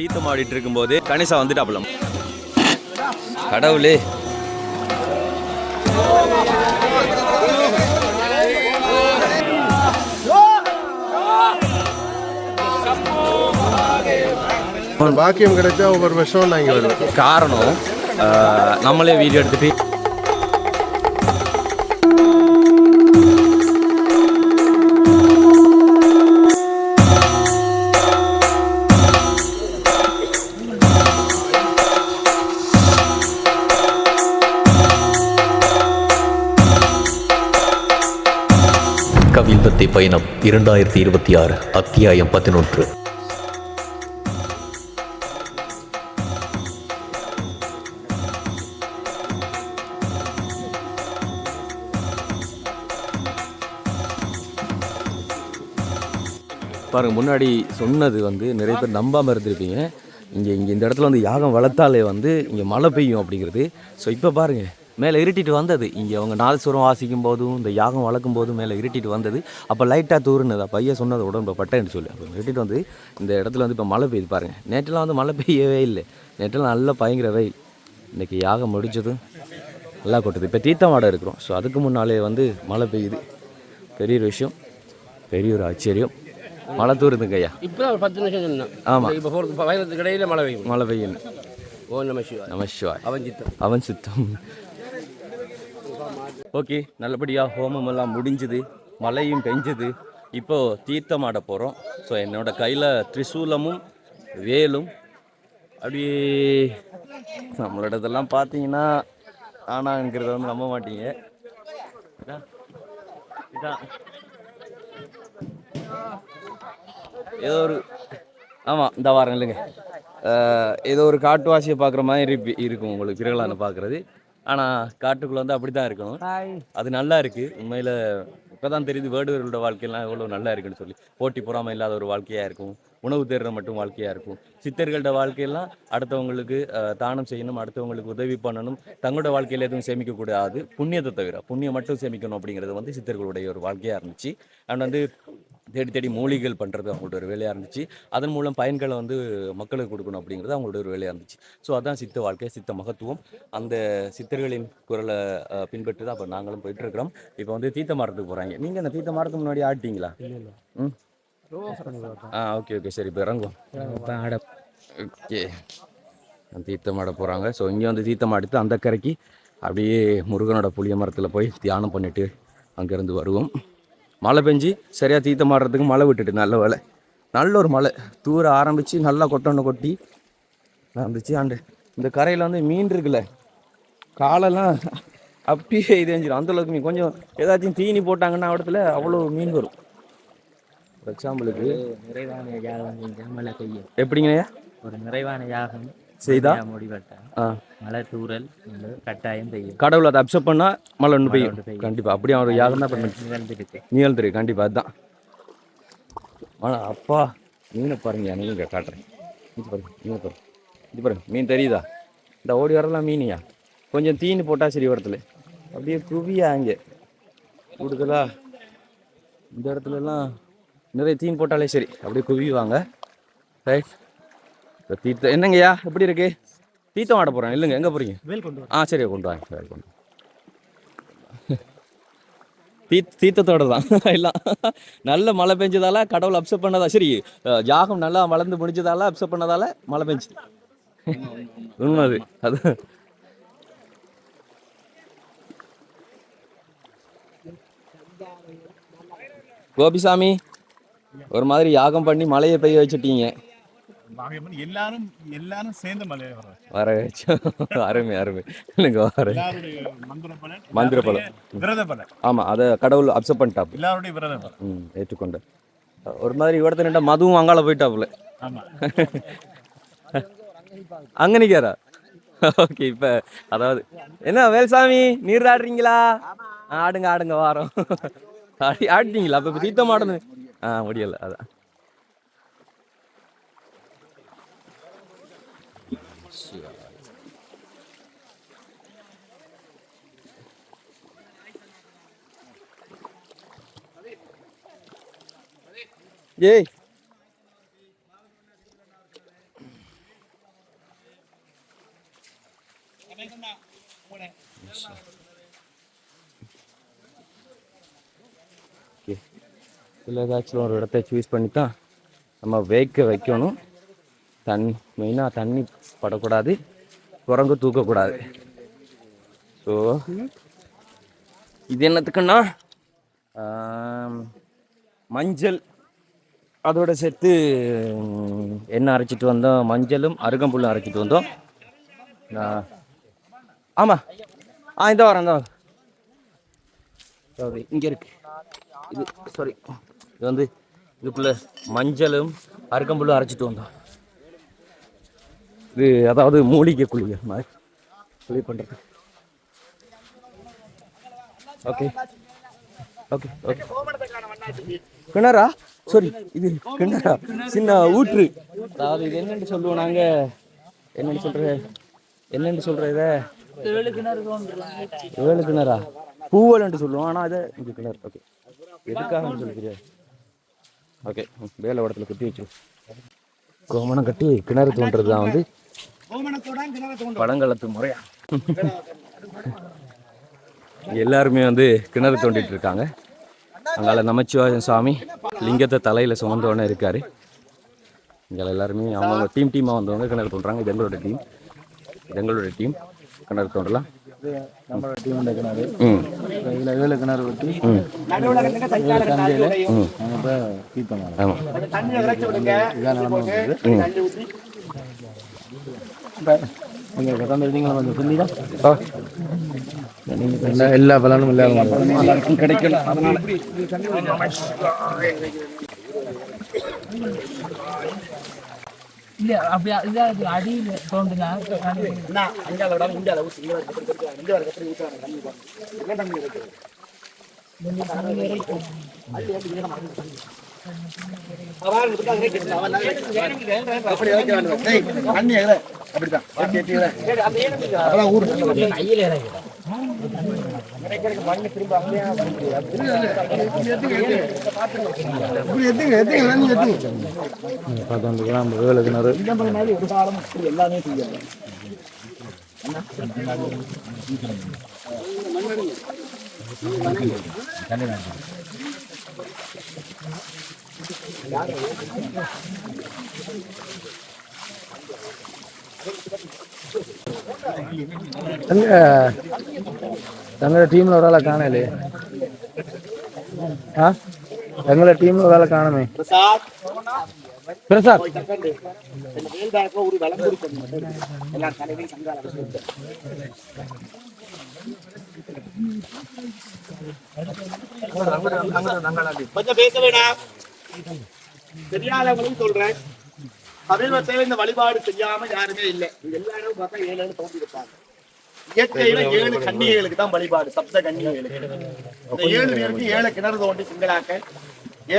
தீர்த்தம் ஆடிட்டு இருக்கும்போது கணேசா வந்துட்டாப்ல. கடவுளே, பாக்கியம் கிடைச்சா ஒவ்வொரு வருஷம் நான் இங்கே வருவேன். காரணம் நம்மளே வீடியோ எடுத்துட்டு கவில்பத்தி பயணம் 2026 அத்தியாயம் 11. பாருங்க, முன்னாடி சொன்னது நிறைய பேர் நம்பாமல் இருந்திருப்பீங்க. இங்கே இந்த இடத்துல யாகம் வளர்த்தாலே இங்கே மழை பெய்யும் அப்படிங்கிறது. ஸோ இப்போ பாருங்கள், மேலே இருட்டிட்டு வந்தது. இங்கே அவங்க நாதஸ்வரம் வாசிக்கும் போதும் இந்த யாகம் வளர்க்கும் போதும் மேலே இருட்டிட்டு வந்தது. அப்போ லைட்டாக தூருனது. பையன் சொன்னது உடம்பு பட்டேன்னு சொல்லி அப்போ இருட்டிட்டு வந்து இந்த இடத்துல இப்போ மழை பெய்யுது பாருங்கள். நேற்றெல்லாம் மழை பெய்யவே இல்லை. நேற்றெல்லாம் நல்லா பயங்கர வெயில். இன்றைக்கி யாகம் முடிச்சதும் நல்லா கொட்டுது. இப்போ தீர்த்தமாட இருக்கிறோம். ஸோ அதுக்கு முன்னாலே மழை பெய்யுது. பெரிய ஒரு விஷயம், பெரிய ஒரு ஆச்சரியம். மழை தூருதுங்க ஐயா. இப்போ ஒரு 10 நிமிஷம் சொன்னேன். ஆமாம், இப்போ வயலத்துக்கு இடையில மழை பெய்யும். ஓ நம சிவாய். நம சிவாய். அவன் சித்தம். ஓகே, நல்லபடியாக ஹோமம் எல்லாம் முடிஞ்சுது, மழையும் பெஞ்சுது. இப்போது தீர்த்தமாட போகிறோம். ஸோ என்னோடய கையில் திரிசூலமும் வேலும். அப்படியே நம்மளோட இதெல்லாம் பார்த்தீங்கன்னா ஆனாங்கிறத நம்ப மாட்டீங்க. இதான் ஏதோ ஒரு ஆமாம், இந்த வாரம் இல்லைங்க, ஏதோ ஒரு காட்டுவாசியை பார்க்குற மாதிரி இருக்கும் உங்களுக்கு திருவிழான்னு பார்க்குறது. ஆனால் காட்டுக்குள்ளே அப்படி தான் இருக்கணும். அது நல்லா இருக்குது உண்மையில். இப்போ தான் தெரியுது வேடுவர்களோட வாழ்க்கையெல்லாம் எவ்வளோ நல்லா இருக்குன்னு சொல்லி. போட்டி பொறாமை இல்லாத ஒரு வாழ்க்கையாக இருக்கும். உணவு தேடுற மட்டும் வாழ்க்கையாக இருக்கும். சித்தர்களோட வாழ்க்கையெல்லாம் அடுத்தவங்களுக்கு தானம் செய்யணும், அடுத்தவங்களுக்கு உதவி பண்ணணும், தங்களோட வாழ்க்கையில் எதுவும் சேமிக்கக்கூடாது, புண்ணியத்தை தவிர புண்ணியம் மட்டும் சேமிக்கணும் அப்படிங்கிறது சித்தர்களுடைய ஒரு வாழ்க்கையாக இருந்துச்சு. அண்ட் தேடி தேடி மூலிகள் பண்ணுறது அவங்களோட ஒரு வேலையாக இருந்துச்சு. அதன் மூலம் பயன்களை மக்களுக்கு கொடுக்கணும் அப்படிங்கிறது அவங்களோட ஒரு வேலையாக இருந்துச்சு. ஸோ அதான் சித்த வாழ்க்கை, சித்த மகத்துவம். அந்த சித்தர்களின் குரலை பின்பற்றி தான் அப்போ நாங்களும் போயிட்டுருக்கிறோம். இப்போ தீர்த்தமாடத்துக்கு போகிறாங்க. நீங்கள் அந்த தீர்த்தமாடத்துக்கு முன்னாடி ஆடிட்டீங்களா? ஓகே ஓகே, சரி, இப்போ இறங்குவோம். ஓகே, தீர்த்தமாட போகிறாங்க. ஸோ இங்கே தீர்த்தமாடித்து அந்த கரைக்கு அப்படியே முருகனோட புளிய மரத்தில் போய் தியானம் பண்ணிவிட்டு அங்கேருந்து வருவோம். மழை பெஞ்சு சரியாக தீர்த்தமாடுறதுக்கு மழை விட்டுட்டு நல்ல வேலை. நல்ல ஒரு மழை தூர ஆரம்பித்து நல்லா கொட்டி இருந்துச்சு. அண்டு இந்த கரையில் மீன் இருக்குல்ல, காலெல்லாம் அப்படியே இது செஞ்சிடும் அந்தளவுக்கு மீன். கொஞ்சம் ஏதாச்சும் தீனி போட்டாங்கன்னா இடத்துல அவ்வளோ மீன் வரும். ஃபார் எக்ஸாம்பிளுக்கு நிறைவான யாகம் எப்படிங்கய்யா, ஒரு நிறைவான யாகம் செய்தா மழை தூரல் கட்டாயம் பெய்யும். கடவுள் அதை அப்செப்ட் பண்ணால் மழை ஒன்று பெய்யும் கண்டிப்பாக. அப்படியே ஒரு யாகம் தான் நிகழ்ந்துருக்கு கண்டிப்பாக. அதுதான் ஆனால் அப்பா மீனை பாருங்க, நீங்க காட்டுறேன். இது பாருங்க, மீனை பாருங்க, இது பாருங்க, மீன் தெரியுதா? இந்த ஓடி வரலாம் மீனியா. கொஞ்சம் தீனி போட்டால் சரி வரத்துல அப்படியே குவியா. இங்கே கூடுதலா இந்த இடத்துலலாம் நிறைய தீனி போட்டாலே சரி அப்படியே குவிவாங்க. ரைட், தீர்த்தம் என்னங்கய்யா எப்படி இருக்கு? தீர்த்தம் ஆட போகிறேன் இல்லைங்க. எங்கே போகிறீங்க? வேல் கொண்டு வா. சரி, கொண்டு வாங்க. வேல் கொண்டு தீர்த்தத்தோட தான் எல்லாம். நல்ல மழை பெஞ்சதால கடவுள் அப்செப்ட் பண்ணதா. சரி, யாகம் நல்லா வளர்ந்து முடிஞ்சதால அப்செப்ட் பண்ணதால மழை பெஞ்சுது. உண்மை அது. கோபிசாமி, ஒரு மாதிரி யாகம் பண்ணி மழையை பெய்ய வச்சுட்டீங்க. எல்லாரும் சேர்ந்து வர வச்சு அருமை அருமை. இல்லைங்க, வர மந்திர பலம். ஆமாம், அதை கடவுள் அப்செப்ட் பண்ணிட்டாப்பு. எல்லாருடைய விரதம் ஏற்றுக்கொண்ட ஒரு மாதிரி இடத்துல நின்றா மதுவும் அங்கால போயிட்டாப்புல. அங்க நிற்காரா? ஓகே, இப்போ அதாவது என்ன வேல்சாமி, நீர் ஆடுறீங்களா? ஆடுங்க ஆடுங்க, வாரம் ஆடிட்டீங்களா? அப்போ தீர்த்தம் ஆடணும். முடியலை, அதான். ஏய் ஓகே, இதில் ஏதாச்சும் ஒரு இடத்த சூஸ் பண்ணி தான் நம்ம வைக்கணும். மெயினாக தண்ணி படக்கூடாது, குரங்கு தூக்கக்கூடாது. ஸோ இது என்னத்துக்குன்னா மஞ்சள் அதோட சேர்த்து எண்ணெய் அரைச்சிட்டு வந்தோம், மஞ்சளும் அருகம்புல்லும் அரைச்சிட்டு வந்தோம். ஆமாம், இந்த வரேன் சாரி, இங்கே இருக்கு இது. சாரி, இது வந்து இதுக்குள்ளே மஞ்சளும் அருகம்புல்லும் அரைச்சிட்டு வந்தோம். இது அதாவது மூலிகை குழி மாதிரி குழி பண்ணுறது. Okay okay okay. கிணறா? சாரி, இது கிணறா? சின்ன ஊற்று. அதாவது இது என்னென்னு சொல்லுவோம் நாங்கள், என்னென்னு சொல்கிற இதை 7 கிணறா? பூவல்ன்ட்டு சொல்லுவோம், ஆனால் இதை இங்கே கிணறு. ஓகே, எதுக்காக சொல்லி தெரியாது. ஓகே, வேலை இடத்துல கட்டி வச்சு கோமணம் கட்டி கிணறு தோன்றது தான் வந்து பழங்காலத்து முறையா. எல்லாருமே வந்து கிணறு தோண்டிட்டு இருக்காங்க. அங்கால நமச்சிவாய சுவாமி லிங்கத்தை தலையில் சுமந்தவொடனே இருக்காரு. இங்கே எல்லாருமே அவங்க டீமாக வந்தவங்க கிணறு தோன்றாங்க. இது எங்களோட டீம் கிணறு தோண்டலாம். நம்மளோட டீம் கிணறு இதில் 7 கிணறு வெட்டி எல்லா பலனும் எல்லாருக்கும் கிடைக்கணும். அதனால இல்ல அப்படியே இது அடியில தோண்டினா எல்லாமே எங்களோட டீம்ல ஒரு ஆளை காணலே. எங்களோட டீம்ல ஒரு ஆளை காணமே. பிரசாத் கொஞ்சம் பேச வேணாம். தெரியாதவங்களும் சொல்றேன், சமீபத்தில் இந்த வழிபாடு செய்யாம யாருமே இல்லை. எல்லாரும் பார்த்தா 7 தோண்டி இருப்பாங்க. இயற்கையில 7 கன்னிகைகளுக்கு தான் வழிபாடு, சப்த கன்னிகைகளுக்கு. இந்த 7 பேருக்கு 7 கிணறு தோண்டி சிங்களாக்க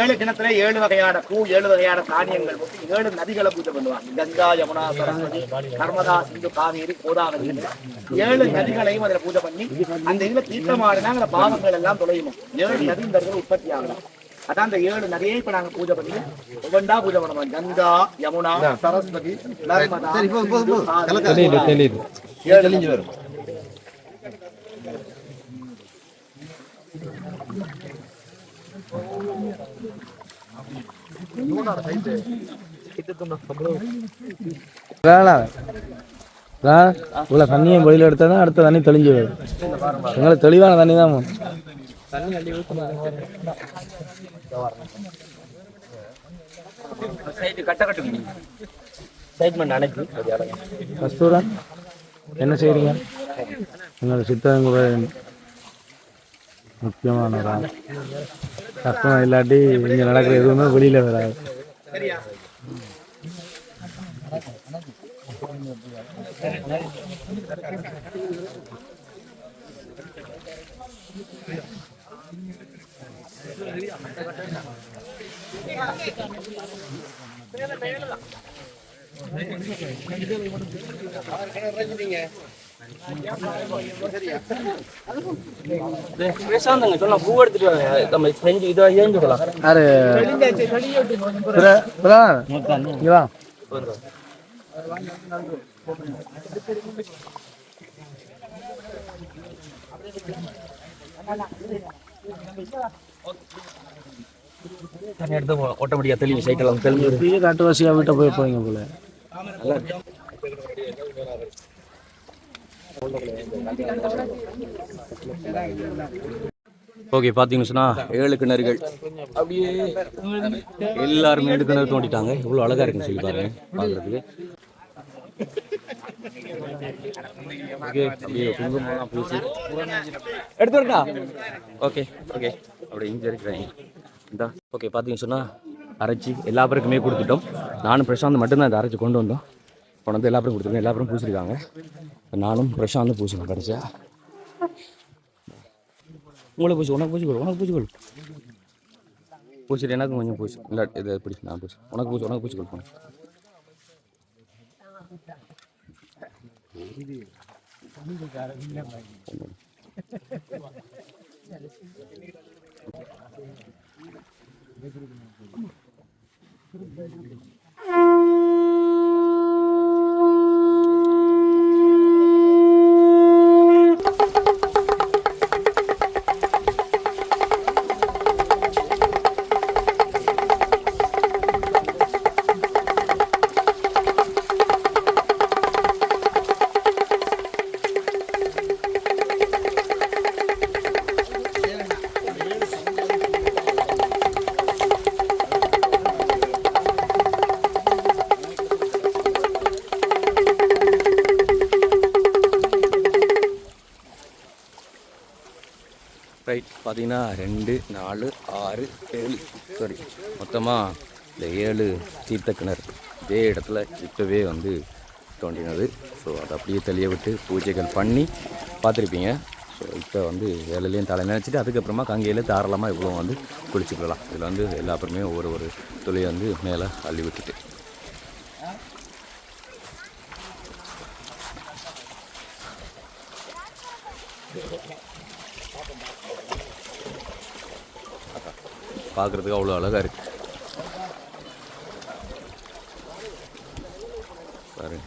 7 கிணத்துல 7 வகையான பூ, 7 வகையான தானியங்கள் போட்டு 7 நதிகளை பூஜை பண்ணுவாங்க. கங்கா, யமுனா, சரஸ்வதி, நர்மதா, சிந்து, காவேரி, கோதாவரி 7 நதிகளையும் அதுல பூஜை பண்ணி அந்த இதுல தீர்த்தமாடினா அந்த பாவங்கள் எல்லாம் தொலையுமா. 7 நதி இந்த இடத்துல உற்பத்தி ஆகலாம். அதான் அந்த 7 நதியை இப்ப நாங்க பூஜை பண்ணி ஒவ்வொன்றா பூஜை பண்ணுவோம். கங்கா, யமுனா, சரஸ்வதி, நர்மதா, தெளிஞ்சு வரும். இவ்வளோ தண்ணியும் வெளியில் எடுத்தா தான் அடுத்த தண்ணி தெளிஞ்சு வரும். எங்களுக்கு தெளிவான தண்ணி தான். கஸ்தூரன் என்ன செய்றீங்க? எங்களோட சித்தங்க முக்கியமான கஷ்டம் இல்லாட்டி இங்கே நடக்கிற எதுவுமே வெளியில் வராது. பேசாந்தங்க சொன்னா பூ எடுத்துட்டு வாங்க, நம்ம செஞ்சு இதை ஏஞ்சுக்கலாம். தண்ணி எடுத்து ஆட்டோமேட்டிக்காக தெளிவு சைக்கிள் தெளிவு பெரிய காட்டுவாசியாக வீட்டை போய் போவீங்க போல. ஓகே, பார்த்தீங்கன்னு சொன்னால் 7 கிணறுகள் அப்படியே எல்லாருமே 7 கிணறு தோண்டிட்டாங்க. இவ்வளோ அழகாக இருக்குன்னு சொல்லி பாருங்க பார்க்குறதுக்கு. ஓகே, அப்படியே குங்குமம்லாம் பூசி எடுத்து வரட்டா? ஓகே ஓகே, அப்படியே இங்கே இருக்கிறேன் இந்த. ஓகே, பார்த்தீங்கன்னு சொன்னால் அரைச்சி எல்லா பேருக்குமே கொடுத்துட்டோம். நானும் பிரசாந்த் மட்டும்தான் இதை அரைச்சி கொண்டு வந்தோம். கொண்டு வந்து எல்லா பேரும் கொடுத்துருக்கோம். எல்லா பேரும் பூசிருக்காங்க. நானும் பிரசாந்தும் பூசணும் கடைசியா. உங்களை பூசி, உனக்கு பூசிக்கொள், உனக்கு பூசிக்கொள். பூசிட்டு எனக்கு கொஞ்சம் பூசி. இல்லை இது எப்படி நான் பூசி, உனக்கு பூசி, உனக்கு பூசிக்கொள் போனேன். ரைட், பார்த்தீங்கன்னா 2, 4, 6, 7 சாரி மொத்தமாக இந்த 7 தீர்த்த கிணறு இதே இடத்துல இப்போவே வந்து தோண்டினது. ஸோ அதை அப்படியே தெளிய விட்டு பூஜைகள் பண்ணி பார்த்துருப்பீங்க. ஸோ இப்போ வந்து வேலையிலையும் தலை நினச்சிட்டு அதுக்கப்புறமா கங்கையில் தாராளமாக இவ்வளோ வந்து குளிச்சுக்கலாம். இதில் வந்து எல்லா பேருமே ஒரு துளியை வந்து மேலே அள்ளி விட்டுட்டு பார்க்குறதுக்கு அவ்வளோ அழகாக இருக்குது பாரு.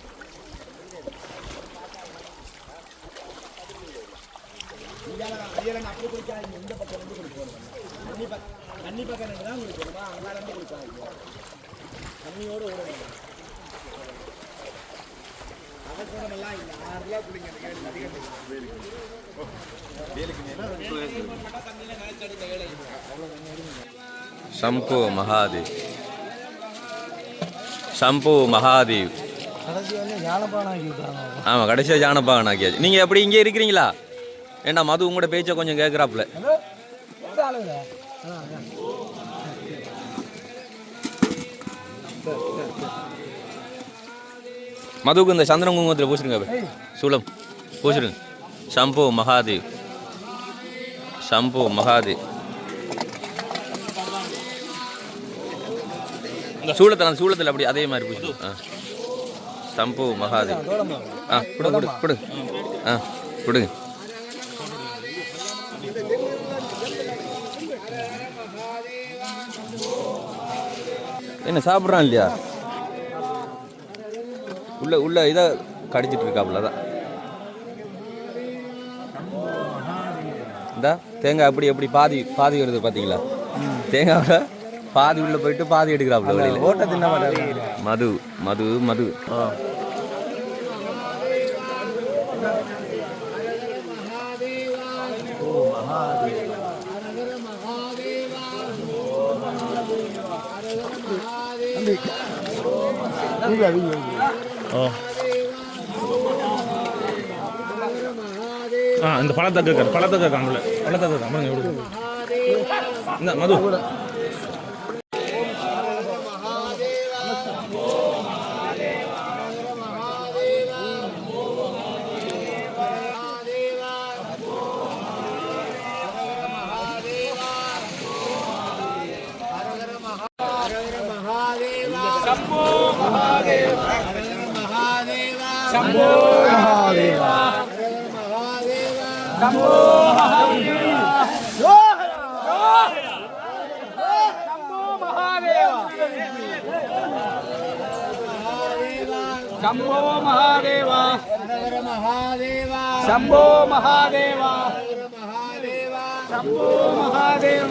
சம்போ மகாதேவ், சம்போ மகாதேவ். ஆமாம், கடைசியாக ஜானபாகன் ஆக்கியாச்சு. நீங்கள் எப்படி இங்கே இருக்கிறீங்களா? ஏண்டா மது உங்களோட பேச்சை கொஞ்சம் கேட்குறாப்புல. மதுவுக்கு இந்த சந்திரன் குங்குமத்தில் பூசிருங்க, சூளம் பூசிருங்க. சம்போ மகாதேவ், சம்போ மகாதேவ். சூளத்தில் அந்த சூளத்தில் அப்படி அதே மாதிரி பூசி. சம்போ மகாதேவ். கொடு கொடுங்க. என்ன சாப்பிட்றான் இல்லையா? உள்ள இதை கடிச்சிட்டு இருக்காப்புல தான். இந்த தேங்காய் எப்படி பாதி வருது பார்த்தீங்களா? தேங்காவோட பாதி உள்ள போயிட்டு பாதி எடுக்கிறாப்புல வெளியில். ஓட்ட தின்ன மாட்டாரு. மது மது மது. இந்த பழத்தக்க காமல பழத்தக்க காமல இந்த மது शंभो महादेवा शंभो महादेवा शंभो महादेवा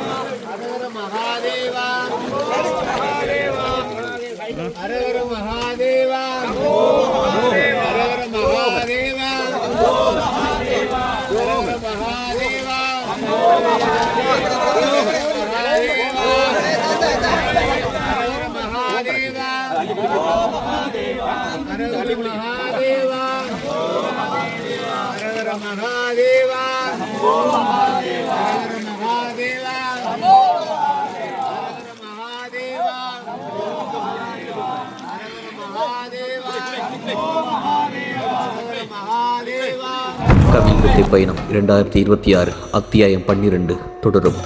கவிஞத்தை பயணம் 2026 அத்தியாயம் 12 தொடரும்.